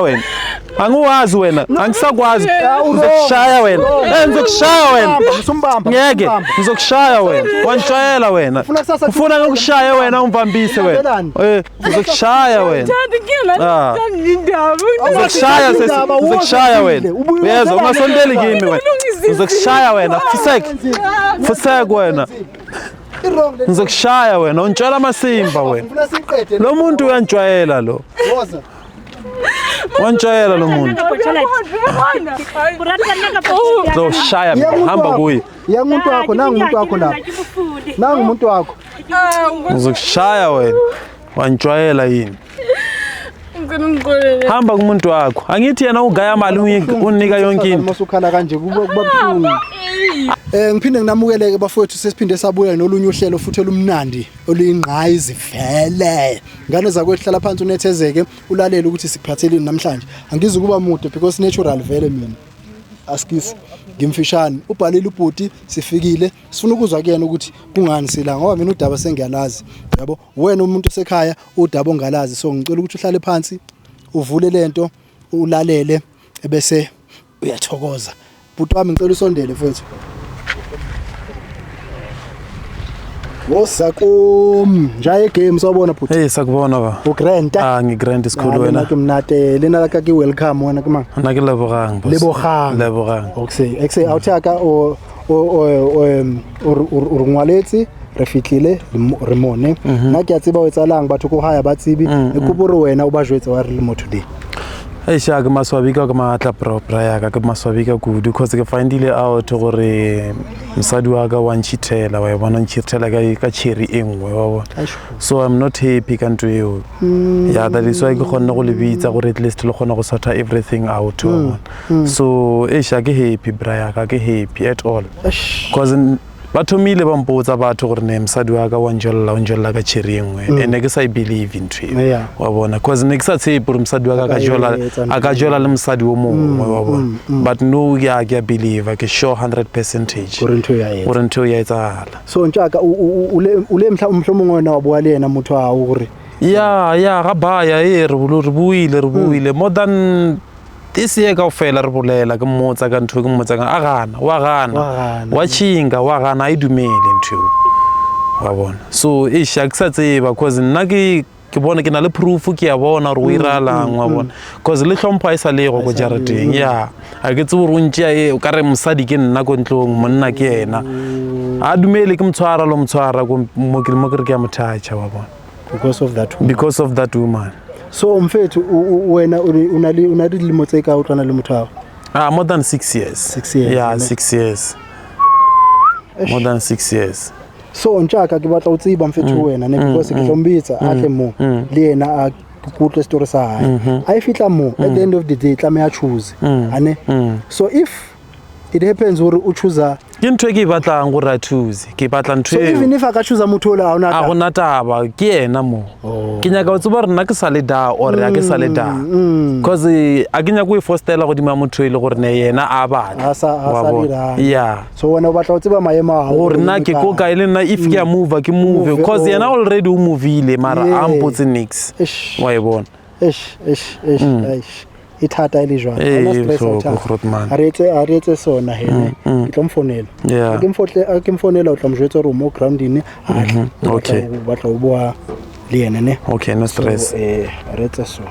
wena. Angiwazi wena, angisakwazi. Ngizokushaya wena. Ngizokushaya wena. Ngeke, ngizokushaya wena. Wanjwayela wena. Ufuna ngokushaya wena ungivambise wena. Ngizokushaya wena. Ngizokushaya wena. Uyezwa ungasondeli kimi wena. Ngizokushaya wena. Fusek wena. Ngizokushaya wena. Untshela amasimba wena. Lo muntu uyanjwayela lo. Wanjwayela lo muntu. Uzoshaya mina. Hamba kuye. Umuntu wakho nangu umuntu wakho lapha. Nangu umuntu wakho. Ngizokushaya wena. Wanjwayela yini? Hamba kumuntu wakho. Angithi yena ugaya imali unika yonke into. Masukhala kanje kuba buhlungu. Ngiphinde nginamukeleke bafowethu sesiphinde sabuya nolunye uhlelo futhi olumnandi oluyingqayi zivele. Ngane zakwehlala phansi unethezeke ulalele ukuthi sikuphatheleni namhlanje. Angizi kuba mude because natural vele mina. Askisi ngimfishane ubhalile ubhuti sifikile sifuna ukuzwa kuyena ukuthi kungani sila ngoba mina udaba sengiyalazi yabo wena umuntu osekhaya udaba ongalazi so ngicela ukuthi uhlale phansi uvule lento ulalele ebese uyathokoza bhuti wami ngicela usondele mfethu Wosakum njaye game sobona bhuti Hey sakubona ba ugrand ngigrand isikhulu wena kumnate lena la ka ke welcome wena kuma na ke lebogang okay awuthaka o ngwaletsi re fitlile re mone nna ke a tseba o etsalang batho go haya ba tsibi e kupore wena o ba jwetsa wa re le mo today Aisha ke maswabika ka matla propra ya ka maswabika kudu because ke findile out gore msadi wa ka wa nchithela wa bona nchithela ka cherry engwe wa bona so I'm not happy ka ntwe yo ya that is why ke gonna go lebitsa gore at least le gona go sorta everything out so Aisha ke happy bra ka ke happy at all because bathomile ba mpotsa batho gore ne msadi wa ka wa njella ka cherry engwe and ke sa believe into it wa bona because ne ke sa tshepe gore msadi wa ka ka jola le msadi wo mongwe wa bona but no ya ke believe ke sure 100% gore ntho ya etsala so ntshaka ule mhlomongwe wena wa bua le yena motho a o gore ya ga baya re buile more than this year ka ofela re bolela ke mmotsa ka ntho ke mmotsa ka agana wa chinga wa gana a idumele ntho wa bona so e shaksa tseba because nna ke bona ke na le proof ke ya bona re o iralang wa bona because le hlompha isa le go jarateng ya a ke tsebo runtsia o ka re msadi ke nna ko ntlong monna ke yena a dumele ke mtshwara go mo ke ke ya mothacha wa bona because of that woman So mfethu wena una dilemo tse ka utlwana le motho wa more than 6 years 6 years yeah 6 years more than 6 years so ntshaka ke batla utsiba mfethu wena ne because ke hlombitsa atle mo le yena a kutle story sa hae a fitla mo at the end of the day tla me a choose ane so if it happens or u choose ke ntwe ke batlang gore a choose ke batla ntwe so even if aka choose motho la a gona taba ke yena mo ke nyaka o tsuba rena ke salida or ya ke salida because a ke nyaka go fostela go dima motho ile gore ne yena a batla yeah so wena o batla o tsuba maema a gore na ke go ka ile na if ke a move because yena already o movile mara a mpotse nix wa e bona ithata ile jwa ana stress aretse sona hele ke tlomfonela ke mfonela o tla mjwetsa re mo grounding okay batla o bua le yena ne okay no stress aretse sona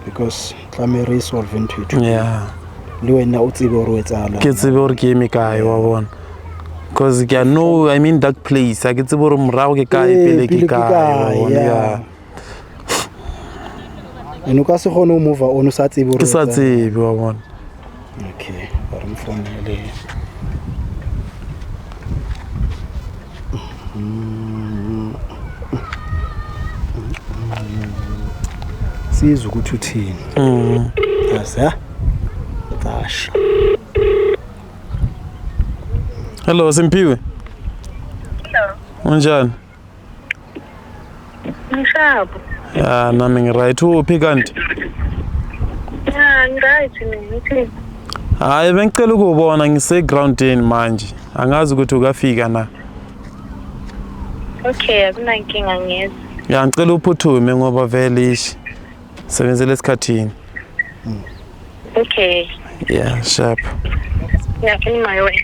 because tla me resolve into yeah le wena o tsebe gore o etsala ke tsebe gore ke eme kae wa bona because ke know I mean that place a ke tsebe gore morago ke kae pele ke kae wa bona eno ka se gone o move on o sa tsebe ke sa tsebe wa bona okay ba re mfonele siza ukuthi uthini yasa tasha hello Simpiwe hello unjani Ngishapo ya nami ngi-right uphi kanti ngi-right ngithi hayi bengicela ukubona ngise-groundini manje angazi ukuthi ukafika na okay akunankinga ngiyeza ya ngicela uphuthume ngoba vele ishi Sebenzele esikhathini. Okay. Yeah, sharp. Ngiyakhuluma wena.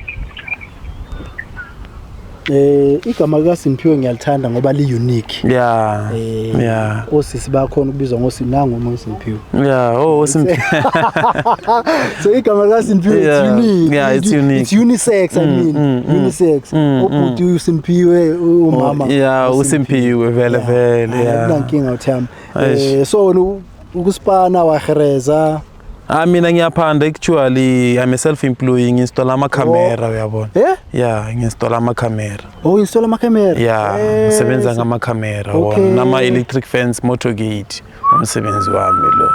Igama likaSimphiwe ngiyalithanda ngoba li unique. Yeah. Yeah. Osisi bakhona ukubizwa ngoSinango ngoSimphiwe. Yeah, Simphiwe. So igama likaSimphiwe it's unique. Yeah, it's unique. It's unisex, I mean. Unisex. Ubhuti uSimphiwe umama. Yeah, uSimphiwe vele. Yeah. Nankinga uthama. So ukuspana wahereza. Mina ngiyaphanda actually I'm a self-employed install ama-camera uyabona. Yeah, ngi-install ama-camera. Install ama-camera. Yeah, ngisebenza ngama-camera nama electric fence motor gate umsebenzi wami lo.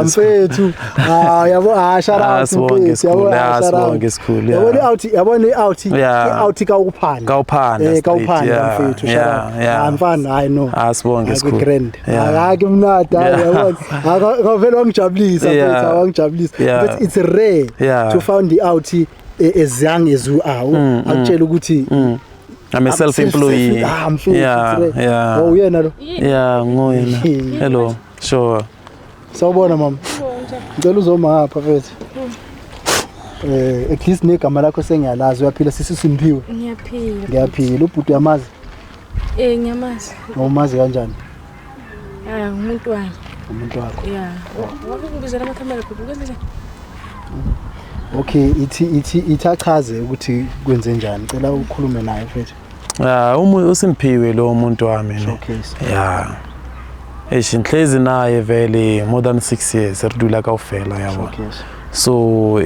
Mfethu. Yabo shout out mfethu. Yabona i-out kawuphanda. Kawuphanda mfethu. Mfana hayi no. Asibonge sikhulu. Grand. Akake mnada yabona. Ngavela wangijabulisa mfethu, wangijabulisa. But it's rare to find the out as young as you are. Akutshela ukuthi I'm a self-employed. Yeah. Oh yena lo. Yeah, ngoyena. Hello. Sure. Sawubona mama. Ngicela uzoma ngapha mfethu. At least negama lakho sengiyalazi uyaphila sisiSimphiwe. Ngiyaphila. Ubhuti uyamazi? Ngiyamazi. Umazi kanjani? Umuntu wami. Umuntu wakho. Yeah. Ngibizela ama-camera ukwenze. Okay, ithi achaze ukuthi kwenze njani. Ngicela ukhulume naye mfethu. uSimphiwe lo muntu wami ne. Yeah. Ngihlezi naye vele more than 6 years ridula kawufela yabo. So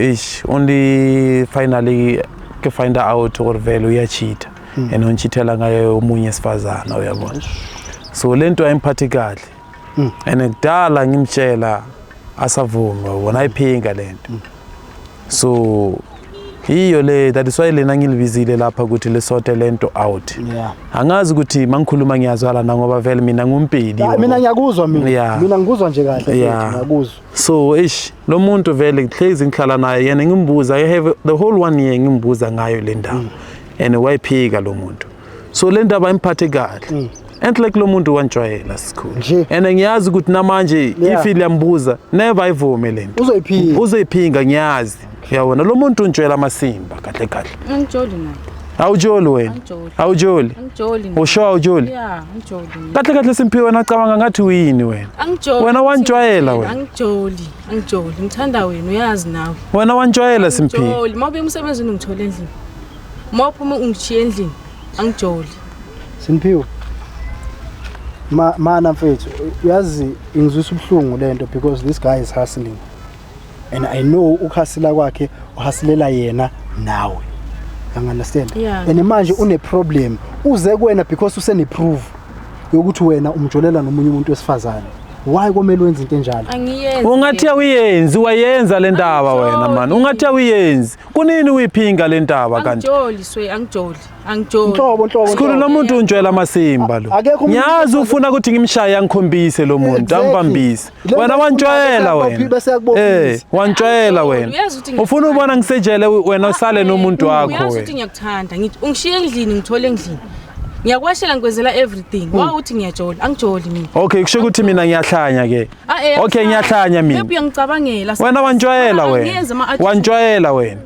only finally ke find out or vele uyacheat and onchithela ngaye umunye esifazana uyabona. So lento ayimphathi kahle. And kudala ngimtshela asavuma wona ayiphinga lento. So iyo le that is why lena ngilibizile lapha ukuthi lesote lento out. Angazi ukuthi mangikhuluma ngiyazwala na ngoba vele mina ngumpili. Mina ngiyakuzwa mina ngikuzwa nje kahle ngiyakuzwa. So lo muntu vele hlezi ngihlala naye yena ngimbuza I have the whole 1 year ngimbuza ngayo le ndawo and wayiphika lo muntu. So le ndaba imphathe kahle. And like lo muntu wanjwayela sikhulu. And ngiyazi ukuthi namanje if iyambuza never ivume lento. Uzoyiphinga ngiyazi. Uyabona lo muntu unjwela amasimba kahle kahle. Angijoli naye. Awujoli wena. Awujoli. Angijoli. Usho awujoli? Yeah, angijoli. Kahle kahle Simphiwe wena cabanga ngathi uyini wena? Angijoli. Wena wanjwayela wena. Angijoli. Ngithanda wena uyazi nawe. Wena wanjwayela Simphiwe. Angijoli. Mawube emsebenzini ungithola endlini. Mawuphuma ungishiya endlini. Angijoli. Simphiwe. Mana mfethu uyazi ngizwisa ubuhlungu lento because this guy is hustling. And I know ukhasila kwakhe uhasilela yena nawe. You understand? And manje une problem uze kuwena because usene proof yokuthi wena umjolela nomunye umuntu wesifazane. Why komele wenza into enjalo? Angiyenzi. Ungathi uyenzi wayenza le ndaba wena man. Ungathi uyenzi. Kunini uyiphinga le ndaba kanti? Angijoli. Nhlobo. Sikhulu lo muntu unjwela amasimba lo. Ngiyazi ufuna ukuthi ngimshaya ngikhombise lo muntu ambambise. Wena wanjwayela wena. Wanjwayela wena. Ufuna ubona ngisejele wena usale nomuntu wakho wena. Uyazi ukuthi ngiyakuthanda. Ungishiya endlini ngithola endlini. Ngiyakwashela ngikwenzela everything. Wawuthi ngiyajola, angijoli mina. Okay, kusho ukuthi mina ngiyahlanya ke. Okay, ngiyahlanya mina. Phephi ngicabangela. Wena wanjwayela wena. Wanjwayela wena.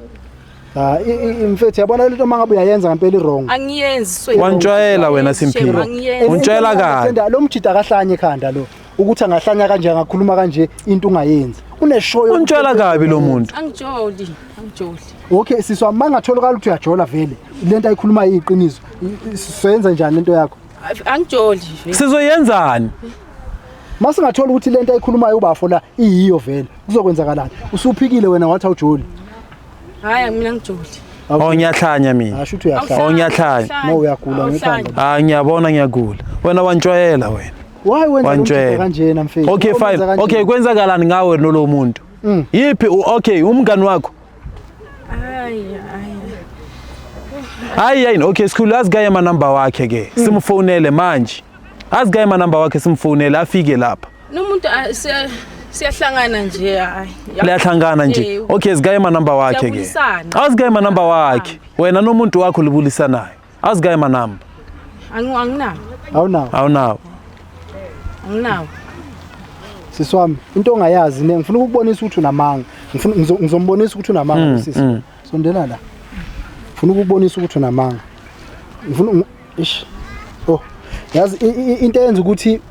Mfethu yabona lento mangabe uyayenza ngempela wrong. Angiyenzi wanjwayela wena Simphiwe. Unjwayela kahle. Lo mjida akahlanye ekhanda lo ukuthi angahlanya kanje angakhuluma kanje into ungayenzi. Uneshoyo. Unjwayela kabi lo muntu. Angijoli. Okay, siswa mangatholakala ukuthi uyajola vele. Lento ayikhuluma iqiniso. Siyenza njani lento yakho? Angijoli. Sizoyenzani? Masingathola ukuthi lento ayikhulumayo ubafo la iyiyo vele. Kuzokwenzakalani? Usuphikile wena wathi awujoli. Hayi mina ngijoli. Ngiyahlanya mina. Asho ukuthi uyahlanya. Ngiyahlanya. No uyagula ngekhanda. Ngiyabona ngiyagula. Wena wanjwayela wena. Why wenza kanjena mfethu? Okay fine. Okay kwenzakalani ngawe lo muntu? Yipi okay umngani wakho? Hayi okay sikhulu asigaye ama number wakhe ke. Simfonele manje. Asigaye ama number wakhe simfonele afike lapha. Nomuntu siyahlangana nje hayi. Liyahlangana nje. Okay sigaye ama number wakhe ke. Asigaye ama number wakhe. Wena nomuntu wakho libulisanayo. Asigaye ama number. Anginawo. Awunawo. Anginawo. Siswami into ongayazi ngifuna ukubonisa ukuthi unamanga. Ngizombonisa ukuthi unamanga sisi. Sondela la. Ngifuna ukubonisa ukuthi unamanga. Ngifuna oh yazi into eyenza ukuthi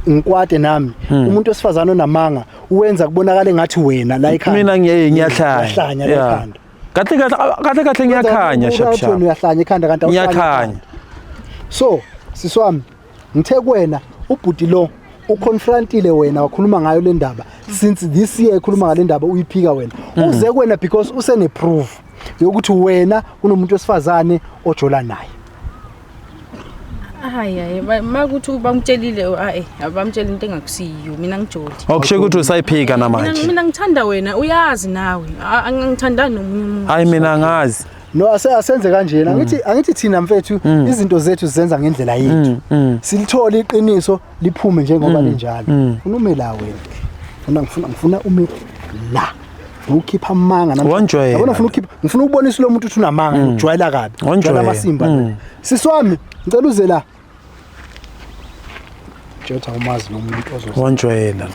ngikwade nami umuntu osifazana onamanga uwenza kubonakala ngathi wena la ekhaya mina ngiyahlanya ekhanda kahle ngiyakhanya shapshap uyahlanya ekhanda kanti ngiyakhanya so siswami ngithe kuwena ubhuti lo uconfrontile wena wakhuluma ngayo le ndaba since this year ekhuluma ngale ndaba uyiphika wena uze kuwena because usene proof yokuthi wena unomuntu osifazane ojola naye. Hayi makuthi bamtshelile abamtshela into engakusiyo mina ngijoli. Okusho ukuthi usayiphika namanje. Mina ngithanda wena uyazi nawe angithandani nomunye umuntu. Hayi mina ngazi. No asenze kanjena angithi thina mfethu izinto zethu sizenza ngendlela yethu. Silithola iqiniso liphume njengoba linjalo. Ufuna ume la wena. Ngifuna ume la. Ukhipha amanga namhlanje. Yabona ngifuna ukubonisa lo muntu uthi unamanga ujwayela kabi. Ujwayela amasimba. Siswami ngicela uze la. Jotha umazi lo muntu ozoza. Wanjwayela.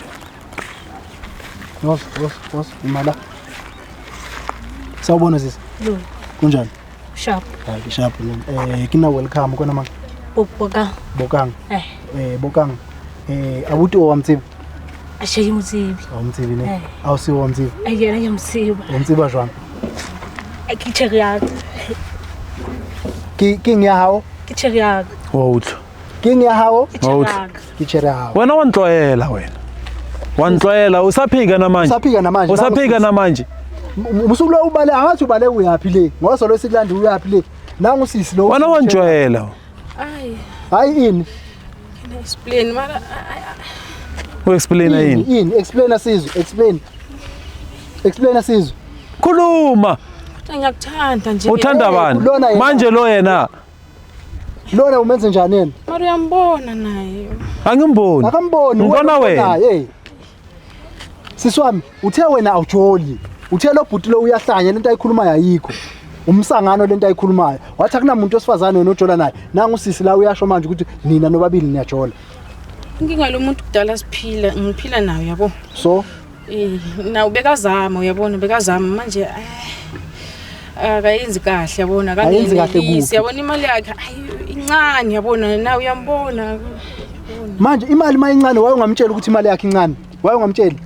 Wos imala. Sawubona sisi. Lo. Kunjani? Sharp. Hayi sharp. Kina welcome kona manga. Bokang. Bokang. Abuti owamtsiba. Ashiye umtsibi. Awumtsibi ne. Awusiwo umtsibi. Ayena yamtsiba. Umtsiba jwang. Akicheriya. King ya hawo. Kicheriya. Wawutho. King ya hawo. Wawutho. Kicheriya hawo. Wena wantloyela wena. Wantloyela usaphika namanje. Usaphika namanje. Musuku lo ubale angathi ubale uyapi le. Ngoso lo sikulanda uyapi le. Nangu sisi lo. Wena wantloyela. Hayi ini. Can explain mara Explain yini? Explain asizwe. Explain asizwe. Khuluma. Ngiyakuthanda nje. Uthanda bani? Manje lo yena. Lona umenze njani yena? Mara uyambona naye. Angimboni. Akamboni. Ngibona wena. Siswami, uthe wena awujoli. Uthe lo bhuti lo uyahlanya lento ayikhuluma ayikho. Umsangano lento ayikhulumayo. Wathi akunamuntu osifazane wena ojola naye. Nangu sisi la uyasho manje ukuthi nina nobabili niyajola. Nginga lo muntu kudala siphila, ngiphila nawe yabo. So nawe bekazama uyabona bekazama manje akayenzi kahle yabona kangenzi yabona imali yakhe incane yabona nawe uyambona manje imali mayincane waye ungamtshela ukuthi imali yakhe incane waye ungamtsheli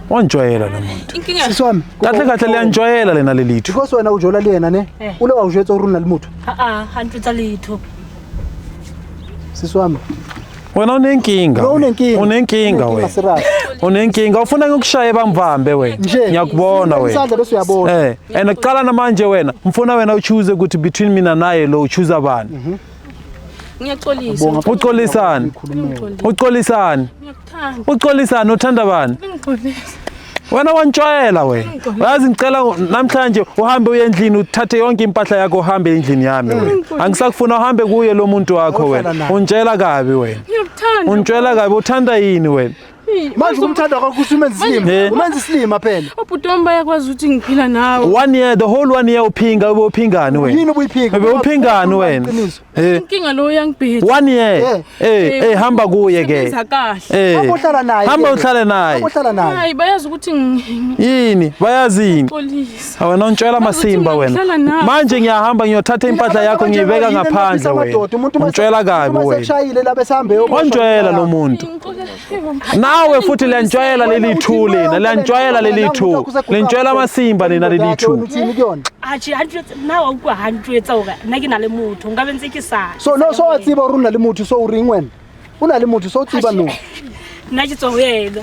wanjwayela lo muntu inkinga siswami kahle liyanjwayela lena lelithu because wena ujola lena ne ule wawujetsa uruna limuntu handreds litho siswami wena unenkinga wena unenkinga ufuna ngokushaya bamvambe wena ngiyakubona wena isandla bese uyabona and kuqala namanje wena mfuna wena uchoose ukuthi between mina naye lo uchoose abani ngiyaxolisa uxolisani uthanda bani wena wantshwayela wena uyazi ngicela namhlanje uhambe uye endlini uthathe yonke impahla yakho uhambe endlini yami wena angisakufuna uhambe kuye lo muntu wakho wena untshela kabi wena untshela kabi uthanda yini wena manje umthanda kwakho umenza islima phela ubhutomba yakwazi ukuthi ngiphila nawe 1 year the whole 1 year uphinga uphingani wena yini ubuyiphinga uphingani wena inkinga lo yangibhethe 1 year hamba kuye ke uhlala naye hamba uhlale naye hayi bayazi ukuthi yini bayazini wena untshela masimba wena manje ngiyahamba ngiyothatha impahla yakho ngiyibeka ngaphandle wena untshela kabi wena seshayile la besambe wantshela lo muntu nawe futhi liyantshwayela lelithu lena liyantshwayela lelithu lentshwela amasimba lena lelithu athi nawe ukwa handretsa oka nna ke na le motho nka bentse ke sa so no so watsiba runa le motho so uring wena una le motho so tsiba no nna ke tswa yena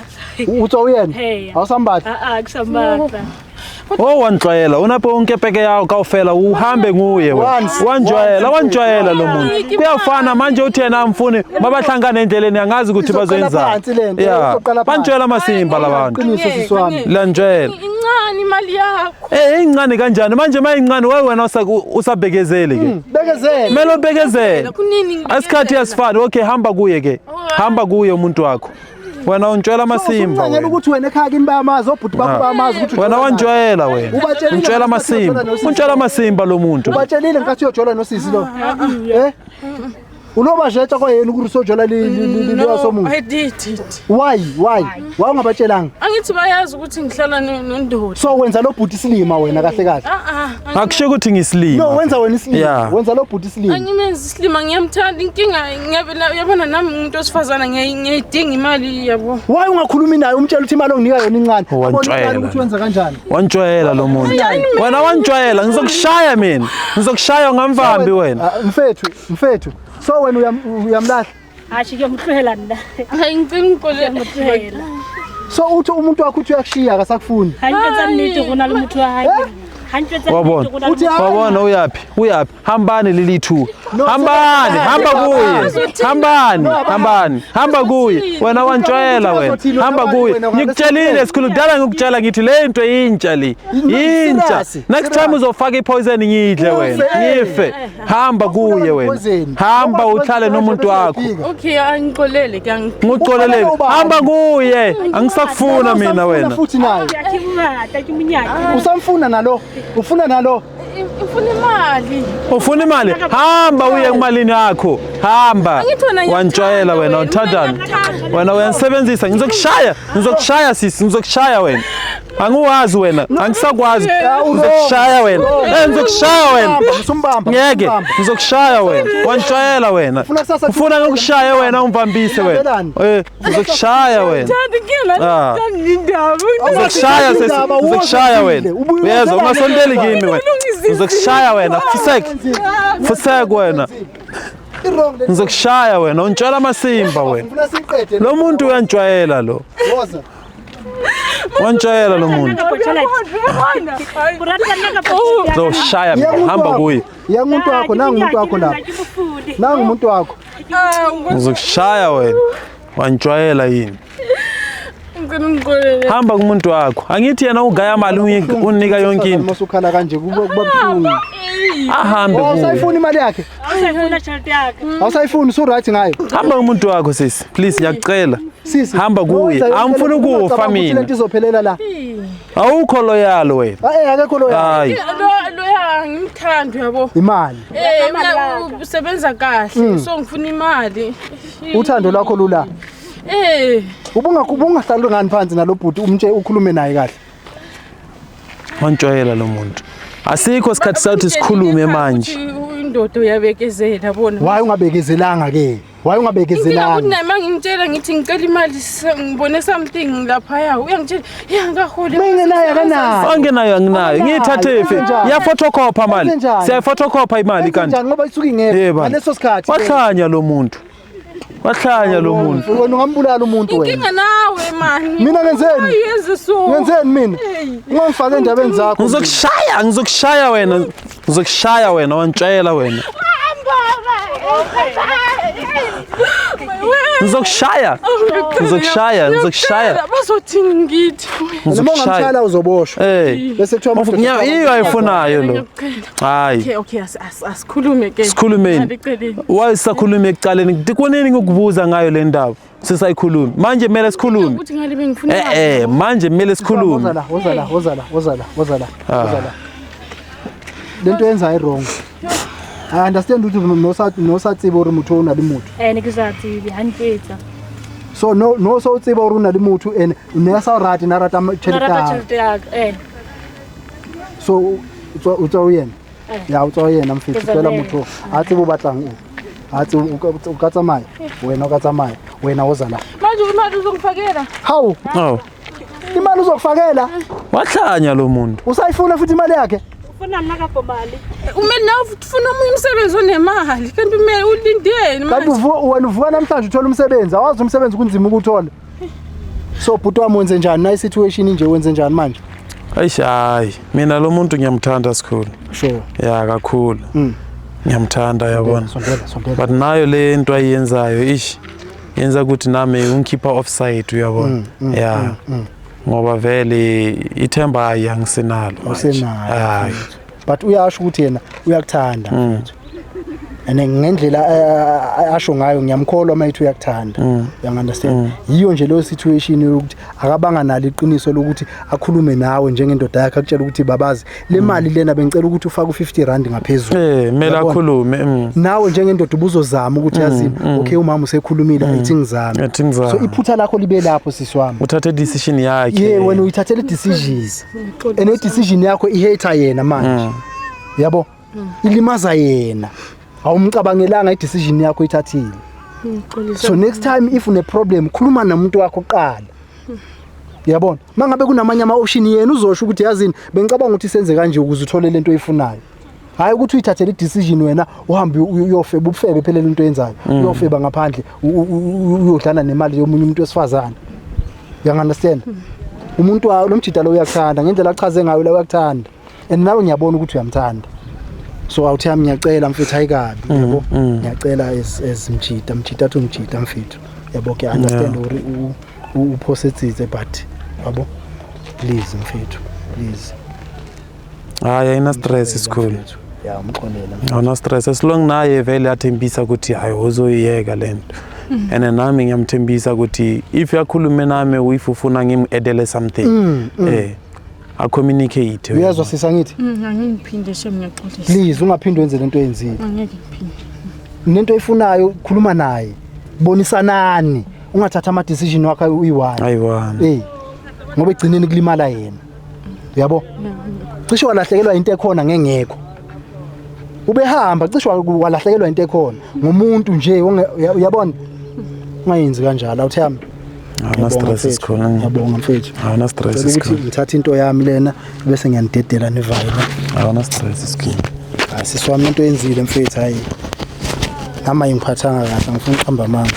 utso yena awusambatha akusambatha wantshwayela unapho unkepeke yawo kawufela uhambe nguye wena wanjwayela lo muntu kuyafana manje uthi yena amfuni babahlangana endleleni angazi ukuthi bazoyenza bantshwela amasimba labantu lanjwela incane imali yakho incane kanjani manje mayincane wena usabekezele ke kumele ubekezele asikhathi yasifana okay hamba kuye umuntu wakho wena untshwela amasimba wena ukuthi wena ekhaya kimi bayamazi obhuti bakho bayamazi ukuthi wena wanjwayela wena untshwela amasimba untshwela amasimba lo muntu ubatshelile nkathi uyojola nosisi lo Unobajetha kwa yena ukusojola somuntu. I did. Why ungabatshelanga? Angithi bayazi ukuthi ngihlala nondoda. So wenza lo bhuti isilima wena kahle kahle. Akusho ukuthi ngisilima. No, wenza wena isilima. Wenza lo bhuti isilima. Angimenzi isilima ngiyamthanda inkinga yabona nami umuntu osifazana ngiyidinga imali yabo. Why ungakhulumi naye umtshela ukuthi imali onginika yona incane? Wantshwayela ukuthi wenza kanjani? Wantshwayela lo muntu. Wena wantshwayela ngizokushaya mina. Ngizokushaya ngamvambi wena. Mfethu. So wena uyamlahla. Hayi ngiyamhluhela nina. Hayi ngicela ngiyamhluhela. So uthi umuntu wakho uthi uyakushiya akasakufuni. Hanjwetsa nnete gona le motho wa hae. Hanjwetsa nnete gona le motho. Wabona uyaphi? Hambani lilithu. Hambani, hamba kuye. Wena wantshwayela wena. Hamba kuye. Ngikutshelile sikhulu kudala ngikutshela ngithi le into intsha le. Intsha. Next time uzofaka ipoison ngidle wena. Ngife. Hamba kuye wena. Hamba uhlale nomuntu wakho. Okay, angixolele ke Ngixolele. Hamba kuye. Angisakufuna mina wena. Futhi naye. Yakimata kiminyaka. Usamfuna nalo. Ufuna nalo. Ufuna imali. Hamba uye kumalini yakho. Hamba. Wantshwayela wena uthandana. Wena uyanisebenzisa. Ngizokushaya sisi, ngizokushaya wena. Angiwazi wena, angisakwazi. Ngizokushaya wena. Ngizokushaya wena. Ngeke, ngizokushaya wena. Wantshwayela wena. Ufuna ngokushaya wena umvambise wena. Ngizokushaya wena. Ngizokushaya sisi, ngizokushaya wena. Uyezwa ungasondeli kimi wena. Ngizokushaya wena. Fusek wena. Ngizokushaya wena, untshwala amasimba wena. Lo muntu uyantshwayela lo. Wantshwayela lo muntu. Ngizokushaya mina, hamba kuye. Umuntu wakho, nangu umuntu wakho la. Nangu umuntu wakho. Ngizokushaya wena. Wantshwayela yini? Hamba kumuntu wakho. Angithi yena ugaya imali unika yonke into. Masukhala kanje kuba buhlungu. Ahambe kuye. Usayifuna imali yakhe? Awusayifuna charity yakhe. Awusayifuna so right ngayo. Hamba kumuntu wakho sisi. Please ngiyakucela. Sisi. Hamba kuye. Angifuni ukufa mina. Lento izophelela la. Awukho loyal wena. Akekho loyal. Hayi. Loya ngimthanda yabo. Imali. Mina usebenza kahle so ngifuna imali. Uthando lwakho lula. Ubungahlali ngani phansi nalobhuti ukhulume naye kahle. Wantshwayela lo muntu. Asikho isikhathi sathi sikhulume manje. Indoda uyabekezela bona. Why ungabekezelanga ke? Why ungabekezelanga? Ngiyabona mangimtshela ngithi ngicela imali ngibone something lapha ya uyangitshela ngahole. Mengenayo kana. Anginayo anginayo. Ngiyithathe phi? Ya photocopy mali. Siya photocopy imali kanti. Kanjani ngoba isuka ingeke ngaleso sikhathi. Wahlanya lo muntu. Wahlanya lo muntu. Wena ungambulala umuntu wena. Inkinga nawe mani. Mina ngenzeni? Ngenzeni mina? Ungangifaka endabeni zakho. Ngizokushaya wena. Ngizokushaya wena wantshayela wena. Ngizokushaya. Bazothini ngithi? Noma ungamshayela uzoboshwa. Bese kuthiwa iyo ayifunayo lo. Hayi. Okay, asikhulume ke. Sikhulumeni. Wayisakhulume ekucaleni. Ndikoneni ngokubuza ngayo le ndaba. Sisayikhuluma. Manje kumele sikhulume. Ukuthi ngale bengifuna. Manje kumele sikhulume. Wozala. Lento yenza wrong. I understand ukuthi nosatsiba uri motho o na le motho. Ne ke sa tsibe hanjwetsa. So no so tsiba uri na le motho and ne sa rata na rata charity yakhe. So utso yena. Ya utso yena mfethu tsela motho a tsibo batlang o. A tsi o ka tsamaya. Wena o ka tsamaya. Wena wozala. Manje imali uzongifakela. Hawu. Imali uzokufakela. Wahlanya lo muntu. Usayifuna futhi imali yakhe? Ufuna mina kapho mali. Umele nawe ufuna umsebenzi onemali kanti umele ulindeni manje. Kanti wena uvuka namhlanje uthola umsebenzi. Awazi umsebenzi kunzima ukuthola. So bhuti wami wenze njani na situation nje wenze njani manje? Hayi, mina lo muntu ngiyamthanda sikhulu. Sure. Ya kakhulu. Ngiyamthanda yabona. Sondela. But nayo le into ayenzayo yenza ukuthi nami ungikhipha offside uyabona. Yeah. Ngoba vele ithemba ayangisenalo. Usenalo. But uyasho ukuthi yena uyakuthanda. ene ngendlela asho ngayo ngiyamkholwa mayithu uyakuthanda you understand yiyo nje lo situation yokuthi akabanga nalo iqiniso lokuthi akhulume nawe njengendoda yakhe akutshela ukuthi babazi le mali lena bengicela ukuthi ufake u50 ngaphezulu mela akhulume nawe njengendoda ubuzozama ukuthi yazini okay umama usekhulumile ayithi ngizame so iphutha lakho libe lapho sisiwami uthathe decision yakhe wena uyithathele decisions ene decision yakho ihate yena manje yabo ilimaza yena awumcabangelanga i-decision yakho ithathile so next time if une problem khuluma nomuntu wakho qala yabona mangabe kunamanye ama-option yena uzosho ukuthi yazini bengicabanga ukuthi senze kanje ukuze uthole lento oyifunayo hayi ukuthi uyithathele i-decision wena uhambe uyofeba ubufebe phela into yenzayo uyofeba ngaphandle uyodlana nemali yomunye umuntu wesifazane you understand umuntu lo mjida lo uyakuthanda ngendlela achaze ngayo la uyakuthanda and nawe ngiyabona ukuthi uyamthanda so awuthami ngiyacela mfethu ayikabi yabo ngiyacela esimjida athi umjida mfethu yabo ke understand uphosetsitse but yabo please mfethu please ayina stress isikhulu ya umxolela awuna stress as long naye vele athembisa ukuthi hayi uzoyiyeka lento and nami ngiyamthembisa ukuthi if yakhulume nami if ufuna ngimedele something communicate uyazwa sisangithi angiphinde shem ngiyaxolisa please ungaphindi wenze lento oyenzile angeke ngiphinde nento oyifunayo khuluma naye bonisanani ungathatha ama decision wakhe uyi1 ayiwani ngoba egcineni kulimala yena yabo cishe walahlekelwa into ekhona ngengekho ubehamba cishe walahlekelwa into ekhona ngomuntu nje uyabona ungayenzi kanjalo awuthami awuna stress isikhona ngiyabonga mfethu awuna stress isikhona ukuthi ngithatha into yami lena bese ngiyanidedela nevayela awuna stress isikhona asiswami into yenzile mfethu hayi nama ngiphathanga kahle ngifuna ukuhamba manje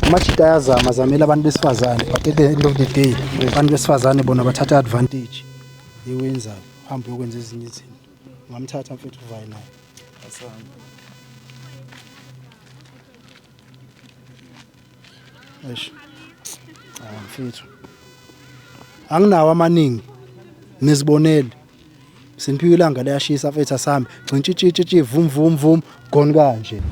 amajita yazama zamela abantu besifazane but at the end of the day abantu besifazane bona bathatha advantage yewenza uhambe ukwenza ezinye izinto ngamthatha mfethu uvayi naye asana mfethu anginawo amaningi nizibonele siniphiwe ilanga liyashisa mfethu asambe gcintshitshitshi vum gone kanje